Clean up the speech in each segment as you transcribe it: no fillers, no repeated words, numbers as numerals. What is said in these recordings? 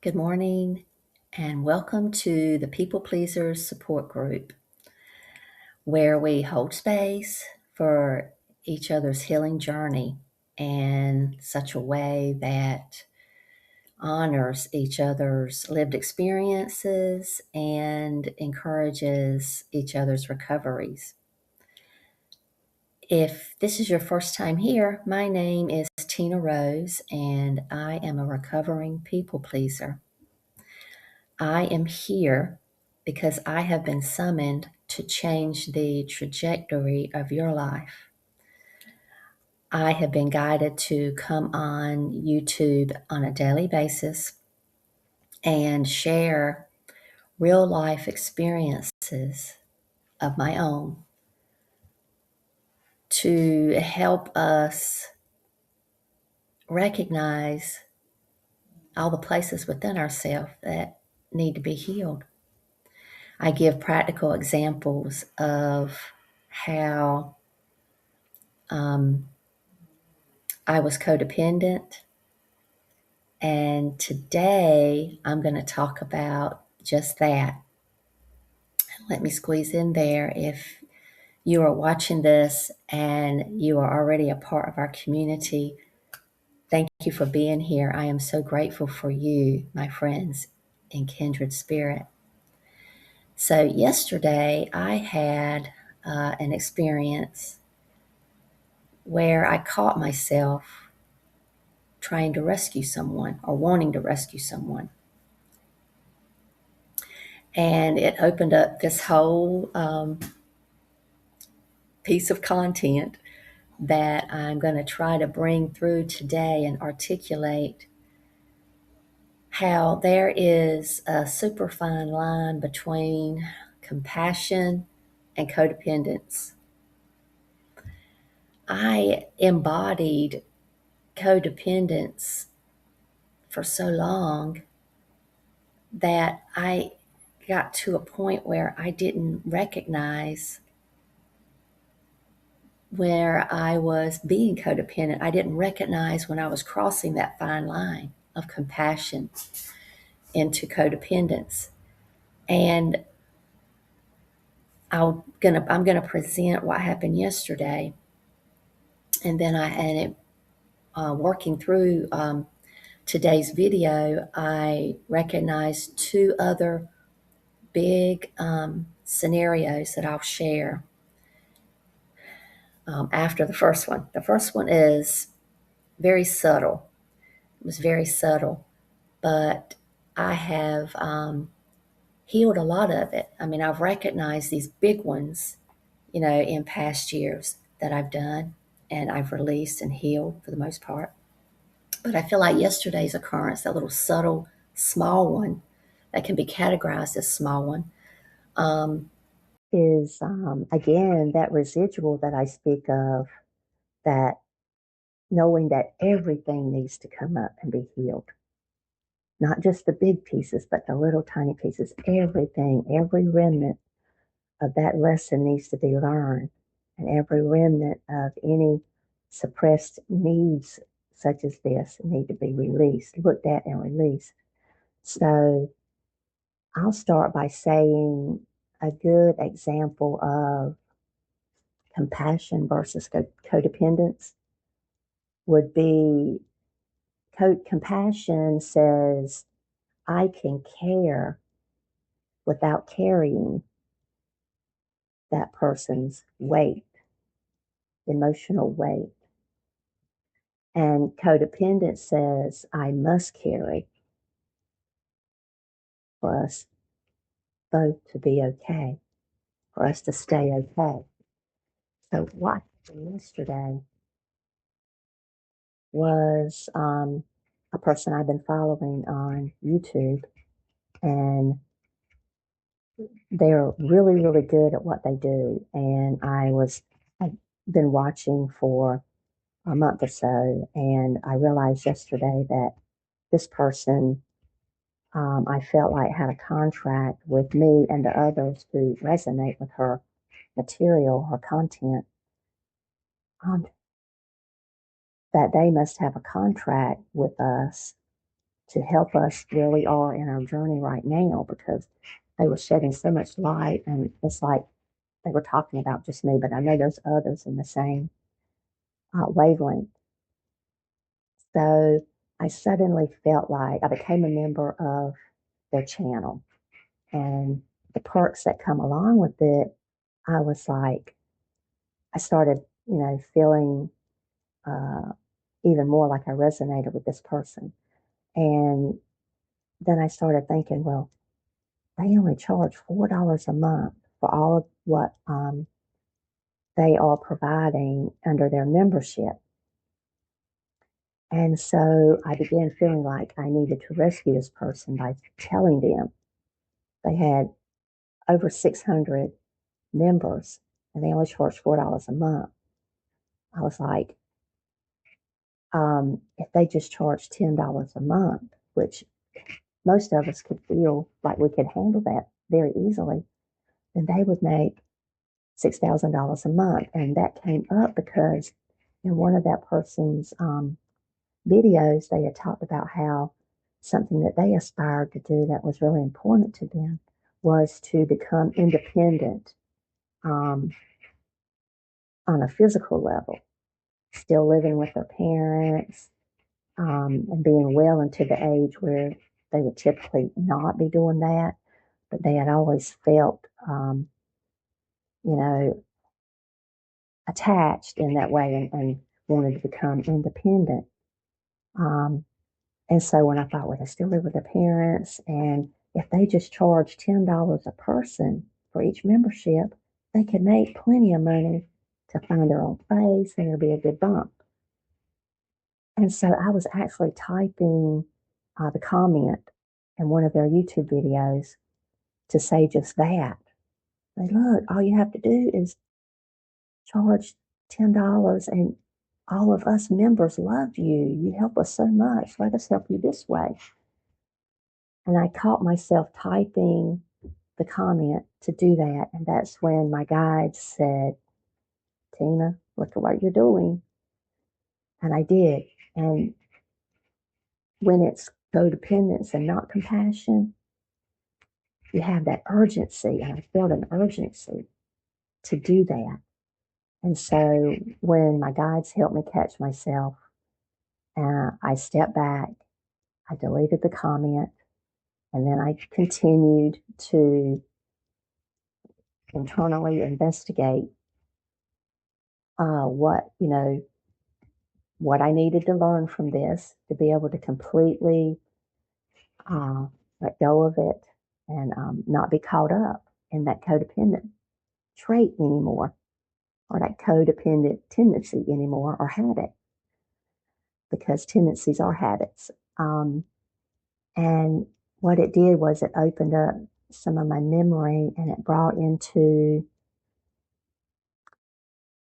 Good morning, and welcome to the People Pleasers Support Group, where we hold space for each other's healing journey in such a way that honors each other's lived experiences and encourages each other's recoveries. If this is your first time here, my name is Tina Rose, and I am a recovering people pleaser. I am here because I have been summoned to change the trajectory of your life. I have been guided to come on YouTube on a daily basis and share real life experiences of my own to help us recognize all the places within ourselves that need to be healed. I give practical examples of how I was codependent, and today I'm going to talk about just that. Let me squeeze in there. If you are watching this and you are already a part of our community, thank you for being here. I am so grateful for you, my friends in kindred spirit. So, yesterday I had an experience where I caught myself trying to rescue someone or wanting to rescue someone. And it opened up this whole piece of content that I'm going to try to bring through today and articulate how there is a super fine line between compassion and codependence. I embodied codependence for so long that I got to a point where I didn't recognize where I was being codependent. I didn't recognize when I was crossing that fine line of compassion into codependence. And I'm gonna present what happened yesterday, and then working through today's video, I recognized two other big scenarios that I'll share after the first one. The first one is very subtle. It was very subtle, but I have healed a lot of it. I mean, I've recognized these big ones, in past years that I've done and I've released and healed for the most part. But I feel like yesterday's occurrence, that little subtle, small one that can be categorized as small one, is again that residual that I speak of, that knowing that everything needs to come up and be healed. Not just the big pieces, but the little tiny pieces. Everything, every remnant of that lesson needs to be learned, and every remnant of any suppressed needs such as this need to be released, looked at and released. So I'll start by saying a good example of compassion versus codependence would be compassion says, I can care without carrying that person's weight, emotional weight. And codependence says, I must carry for us both to be okay, for us to stay okay. So what happened yesterday was a person I've been following on YouTube, and they're really, really good at what they do. And I've been watching for a month or so, and I realized yesterday that this person, I felt like had a contract with me and the others who resonate with her material, her content, um, that they must have a contract with us to help us where we are in our journey right now, because they were shedding so much light, and it's like they were talking about just me, but I know there's others in the same wavelength. So I suddenly felt like I became a member of their channel, and the perks that come along with it, I was like, I started, feeling uh, even more like I resonated with this person. And then I started thinking, well, they only charge $4 a month for all of what they are providing under their membership. And so I began feeling like I needed to rescue this person by telling them they had over 600 members and they only charged $4 a month. I was like, if they just charged $10 a month, which most of us could feel like we could handle that very easily, then they would make $6,000 a month. And that came up because in one of that person's videos, they had talked about how something that they aspired to do that was really important to them was to become independent um, on a physical level, still living with their parents, and being well into the age where they would typically not be doing that, but they had always felt, you know, attached in that way, and wanted to become independent. Um, and so when I thought, well, they still live with their parents, and if they just charge $10 a person for each membership, they could make plenty of money to find their own place, and it'll be a good bump. And so I was actually typing the comment in one of their YouTube videos to say just that. Like, look, all you have to do is charge $10, and all of us members love you. You help us so much. Let us help you this way. And I caught myself typing the comment to do that. And that's when my guide said, Tina, look at what you're doing. And I did. And when it's codependence and not compassion, you have that urgency. And I felt an urgency to do that. And so when my guides helped me catch myself, I stepped back, I deleted the comment, and then I continued to internally investigate what I needed to learn from this to be able to completely uh, let go of it, and not be caught up in that codependent trait anymore, or that codependent tendency anymore, or habit, because tendencies are habits. And what it did was it opened up some of my memory, and it brought into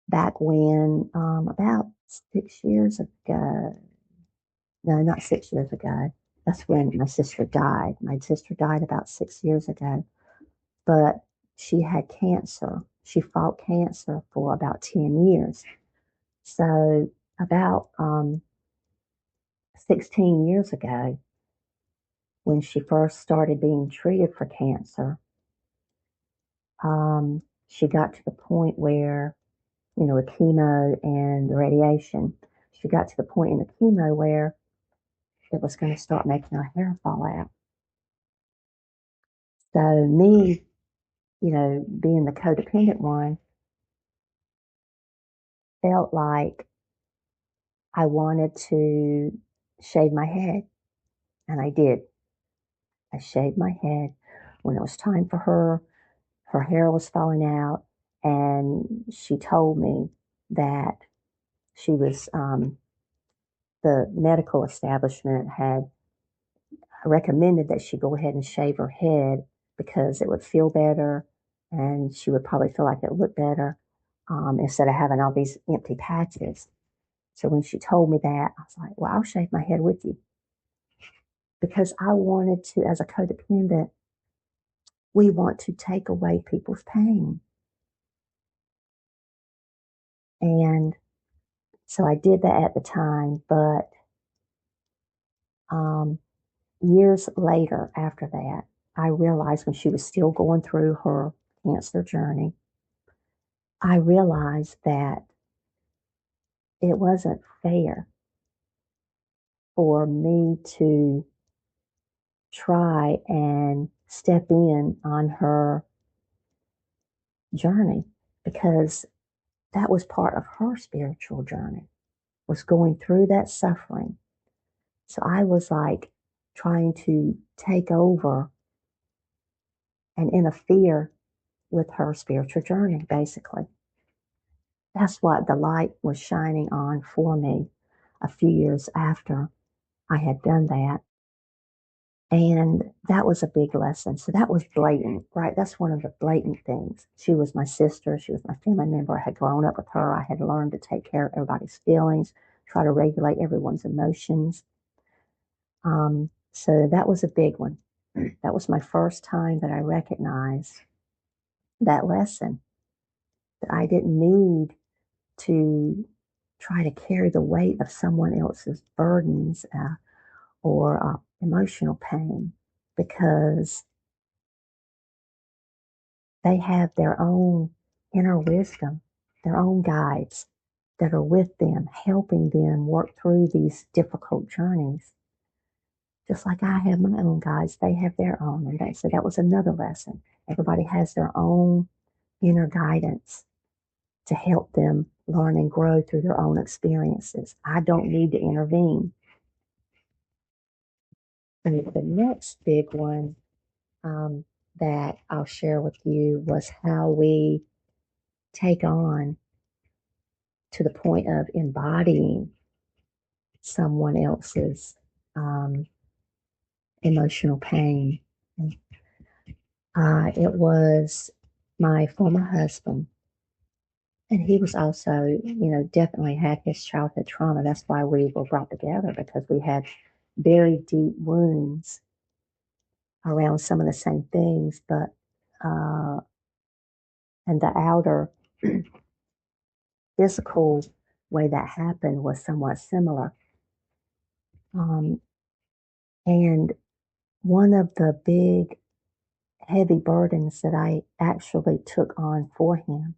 back when, about 6 years ago. No, not 6 years ago. That's when my sister died. My sister died about 6 years ago, but she had cancer. She fought cancer for about 10 years. So about 16 years ago, when she first started being treated for cancer, she got to the point where, with chemo and the radiation, she got to the point in the chemo where it was going to start making her hair fall out. So me, being the codependent one, felt like I wanted to shave my head, and I did. I shaved my head when it was time for her. Her hair was falling out, and she told me that she was, the medical establishment had recommended that she go ahead and shave her head because it would feel better, and she would probably feel like it looked better, instead of having all these empty patches. So when she told me that, I was like, well, I'll shave my head with you, because I wanted to, as a codependent, we want to take away people's pain. And so I did that at the time, but years later after that, I realized when she was still going through her cancer journey, I realized that it wasn't fair for me to try and step in on her journey because that was part of her spiritual journey, was going through that suffering. So I was like trying to take over and interfere with her spiritual journey, basically. That's what the light was shining on for me a few years after I had done that. And that was a big lesson. So that was blatant, right? That's one of the blatant things. She was my sister. She was my family member. I had grown up with her. I had learned to take care of everybody's feelings, try to regulate everyone's emotions. So that was a big one. That was my first time that I recognized that lesson, that I didn't need to try to carry the weight of someone else's burdens or emotional pain because they have their own inner wisdom, their own guides that are with them, helping them work through these difficult journeys. Just like I have my own guides, they have their own. So that was another lesson. Everybody has their own inner guidance to help them learn and grow through their own experiences. I don't need to intervene. And the next big one um, that I'll share with you was how we take on to the point of embodying someone else's um, emotional pain. It was my former husband, and he was also, definitely had his childhood trauma. That's why we were brought together because we had very deep wounds around some of the same things, but uh, and the outer physical way that happened was somewhat similar. Um, and one of the big heavy burdens that I actually took on for him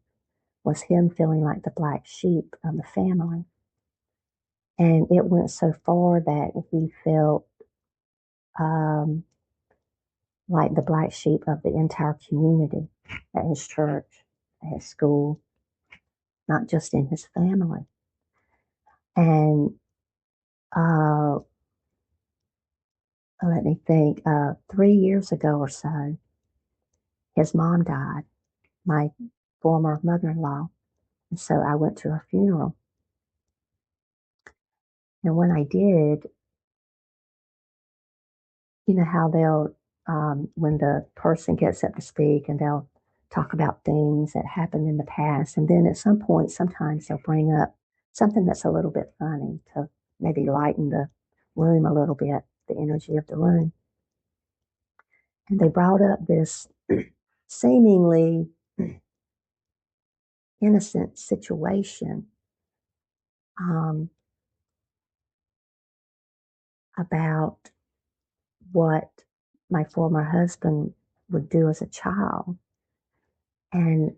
was him feeling like the black sheep of the family. And it went so far that he felt um, like the black sheep of the entire community at his church, at his school, not just in his family. And uh, let me think, 3 years ago or so, his mom died, my former mother in law. And so I went to her funeral. And when I did, you know how when the person gets up to speak and they'll talk about things that happened in the past. And then at some point, sometimes they'll bring up something that's a little bit funny to maybe lighten the room a little bit, the energy of the room. And they brought up this seemingly innocent situation um, about what my former husband would do as a child. And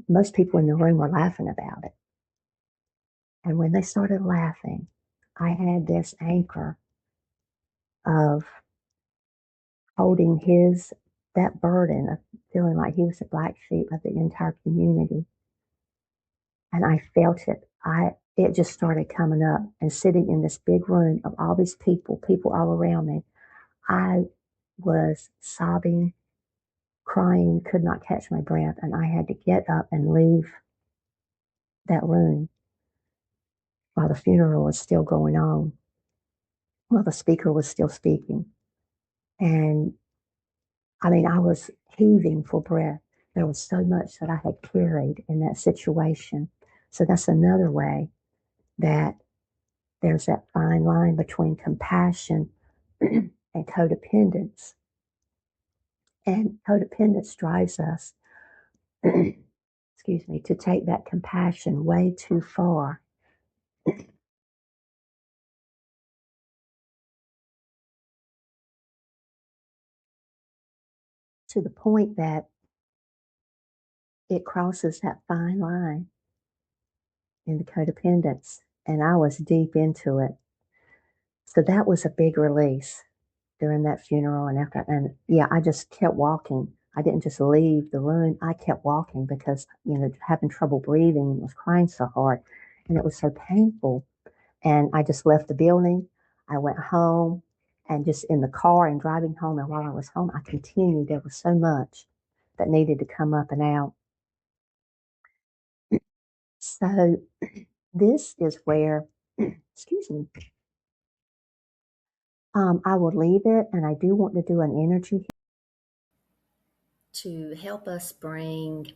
most people in the room were laughing about it. And when they started laughing, I had this anchor of holding that burden of feeling like he was the black sheep of the entire community. And I felt it. It just started coming up and sitting in this big room of all these people all around me. I was sobbing, crying, could not catch my breath. And I had to get up and leave that room while the funeral was still going on, while the speaker was still speaking. And I mean, I was heaving for breath. There was so much that I had carried in that situation. So that's another way that there's that fine line between compassion and codependence. And codependence drives us, excuse me, to take that compassion way too far. to the point that it crosses that fine line into codependence. And I was deep into it. So that was a big release during that funeral and after. And yeah, I just kept walking. I didn't just leave the room. I kept walking because, having trouble breathing, was crying so hard and it was so painful. And I just left the building. I went home and just in the car and driving home. And while I was home, I continued. There was so much that needed to come up and out. So this is where, excuse me, I will leave it, and I do want to do an energy to help us bring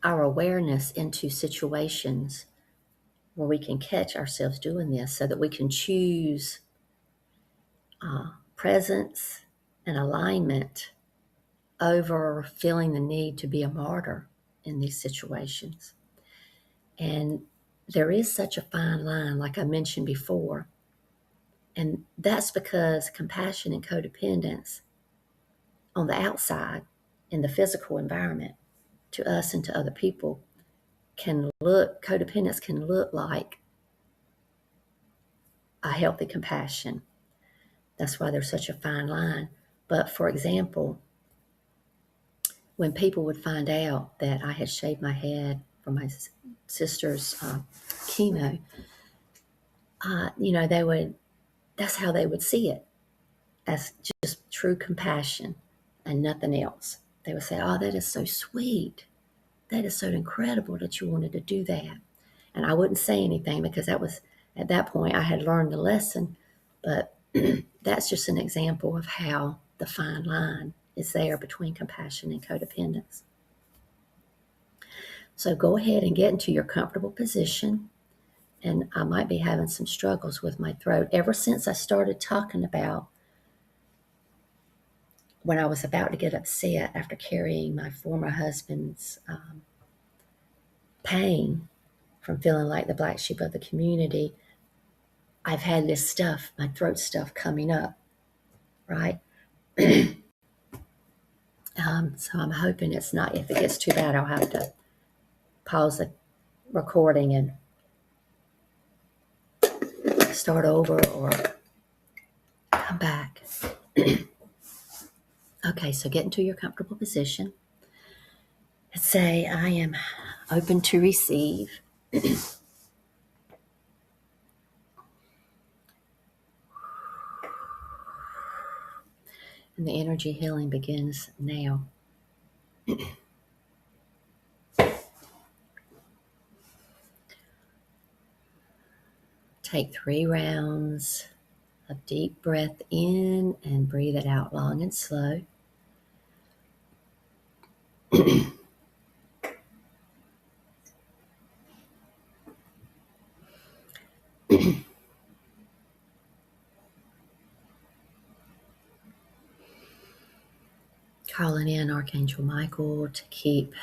our awareness into situations where we can catch ourselves doing this so that we can choose presence and alignment over feeling the need to be a martyr in these situations. And there is such a fine line, like I mentioned before. And that's because compassion and codependence on the outside, in the physical environment, to us and to other people, codependence can look like a healthy compassion. That's why there's such a fine line. But for example, when people would find out that I had shaved my head for my sister's chemo, that's how they would see it, as just true compassion and nothing else. They would say, "Oh, that is so sweet. That is so incredible that you wanted to do that." And I wouldn't say anything because at that point, I had learned the lesson. But that's just an example of how the fine line is there between compassion and codependence. So go ahead and get into your comfortable position. And I might be having some struggles with my throat. Ever since I started talking about when I was about to get upset after carrying my former husband's pain from feeling like the black sheep of the community, I've had this stuff, my throat stuff coming up, right? So I'm hoping it's not, if it gets too bad, I'll have to pause the recording and start over or come back. Okay, so get into your comfortable position and say, I am open to receive. And the energy healing begins now. Take 3 rounds of deep breath in and breathe it out long and slow. Calling in Archangel Michael to keep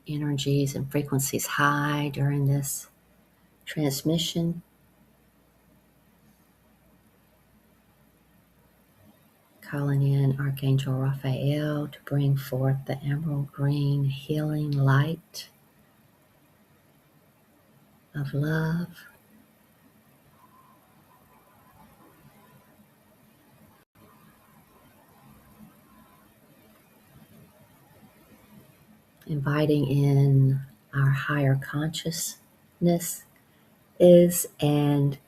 energies and frequencies high during this transmission. Calling in Archangel Raphael to bring forth the emerald green healing light of love. Inviting in our higher consciousness and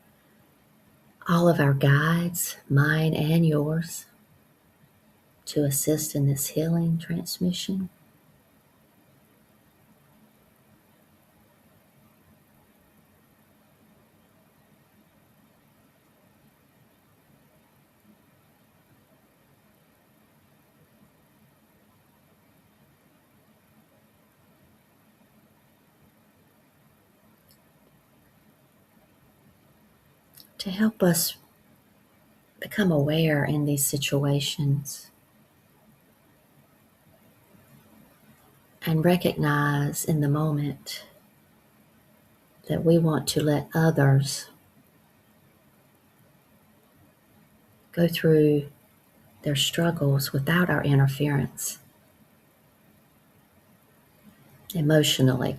all of our guides, mine and yours, to assist in this healing transmission. To help us become aware in these situations and recognize in the moment that we want to let others go through their struggles without our interference emotionally.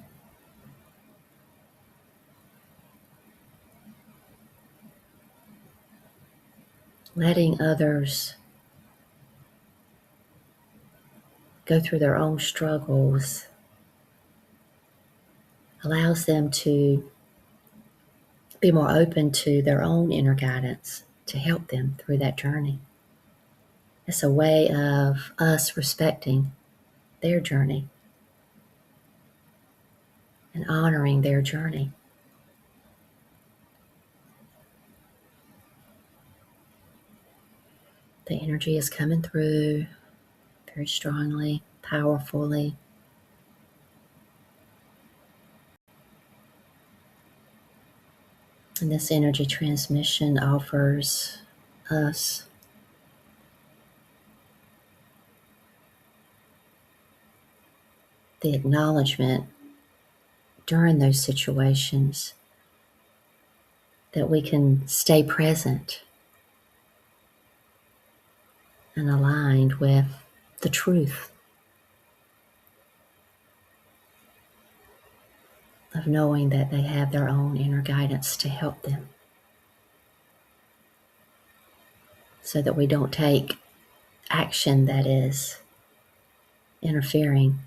Letting others go through their own struggles allows them to be more open to their own inner guidance to help them through that journey. It's a way of us respecting their journey and honoring their journey. The energy is coming through very strongly, powerfully. And this energy transmission offers us the acknowledgement during those situations that we can stay present and aligned with the truth of knowing that they have their own inner guidance to help them, so that we don't take action that is interfering.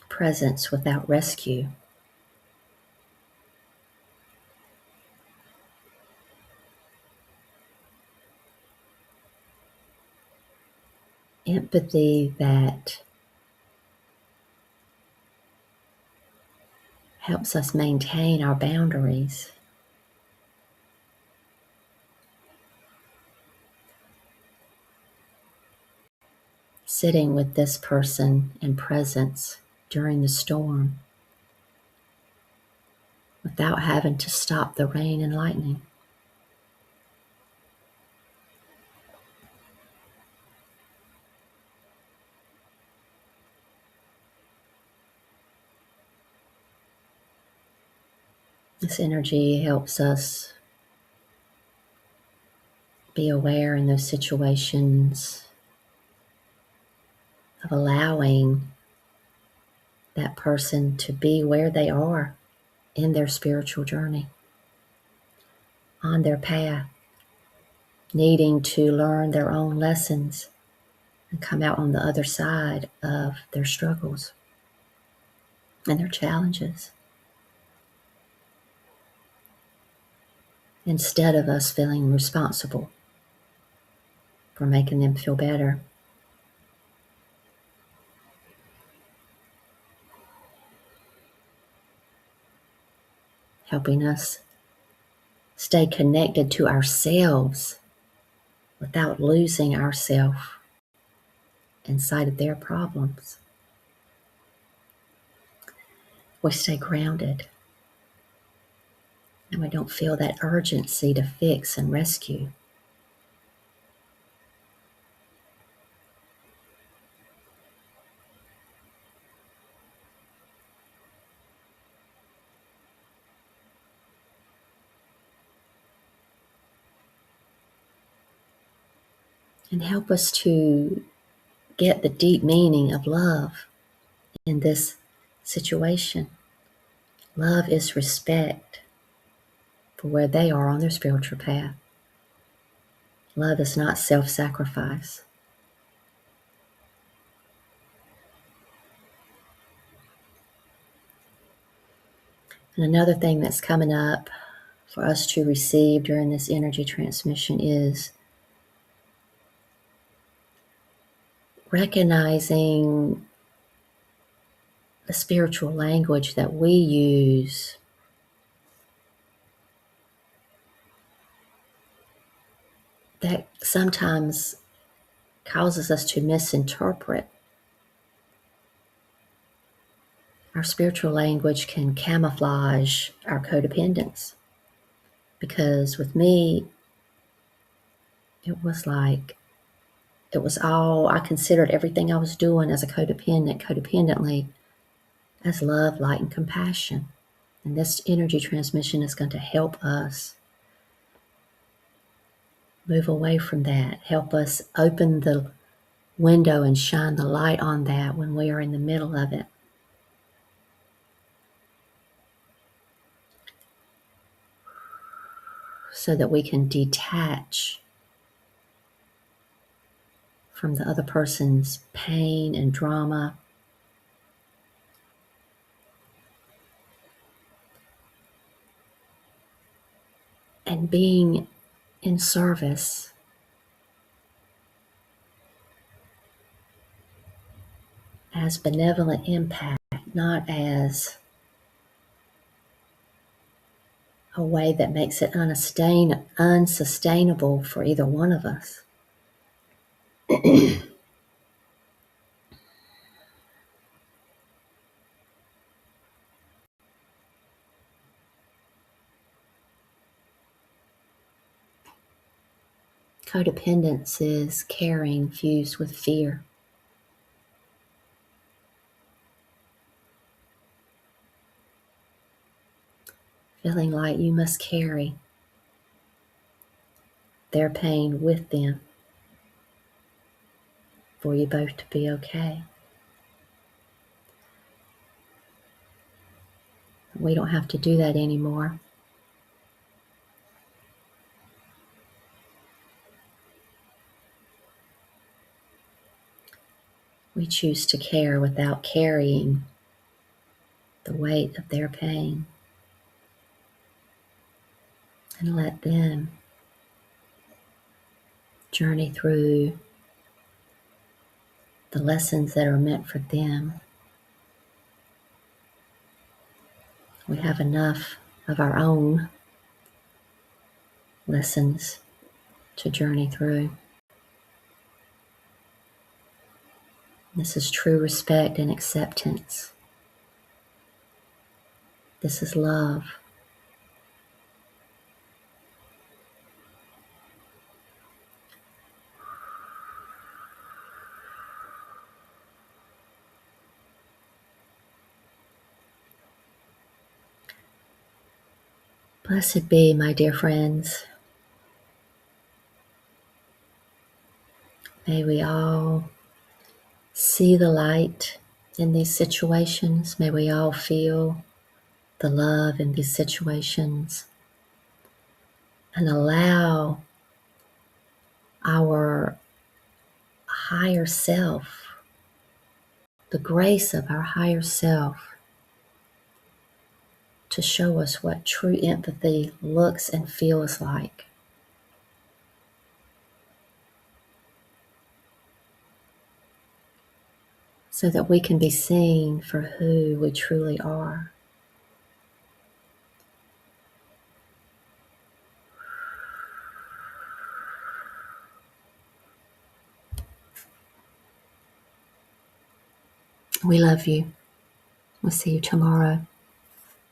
Presence without rescue. Empathy that helps us maintain our boundaries. Sitting with this person in presence during the storm without having to stop the rain and lightning. This energy helps us be aware in those situations of allowing that person to be where they are in their spiritual journey, on their path, needing to learn their own lessons and come out on the other side of their struggles and their challenges, instead of us feeling responsible for making them feel better. Helping us stay connected to ourselves without losing ourselves inside of their problems. We stay grounded and we don't feel that urgency to fix and rescue. And help us to get the deep meaning of love in this situation. Love is respect for where they are on their spiritual path. Love is not self-sacrifice. And another thing that's coming up for us to receive during this energy transmission is recognizing the spiritual language that we use that sometimes causes us to misinterpret. Our spiritual language can camouflage our codependence. Because with me, it was all, I considered everything I was doing as a codependently, as love, light, and compassion. And this energy transmission is going to help us move away from that, help us open the window and shine the light on that when we are in the middle of it. So that we can detach from the other person's pain and drama. And being in service as benevolent impact, not as a way that makes it unsustainable for either one of us. Codependence is caring fused with fear. Feeling like you must carry their pain with them for you both to be okay. We don't have to do that anymore. We choose to care without carrying the weight of their pain, and let them journey through the lessons that are meant for them. We have enough of our own lessons to journey through. This is true respect and acceptance. This is love. Blessed be, my dear friends. May we all see the light in these situations. May we all feel the love in these situations, and allow our higher self, the grace of our higher self, to show us what true empathy looks and feels like. So that we can be seen for who we truly are. We love you. We'll see you tomorrow.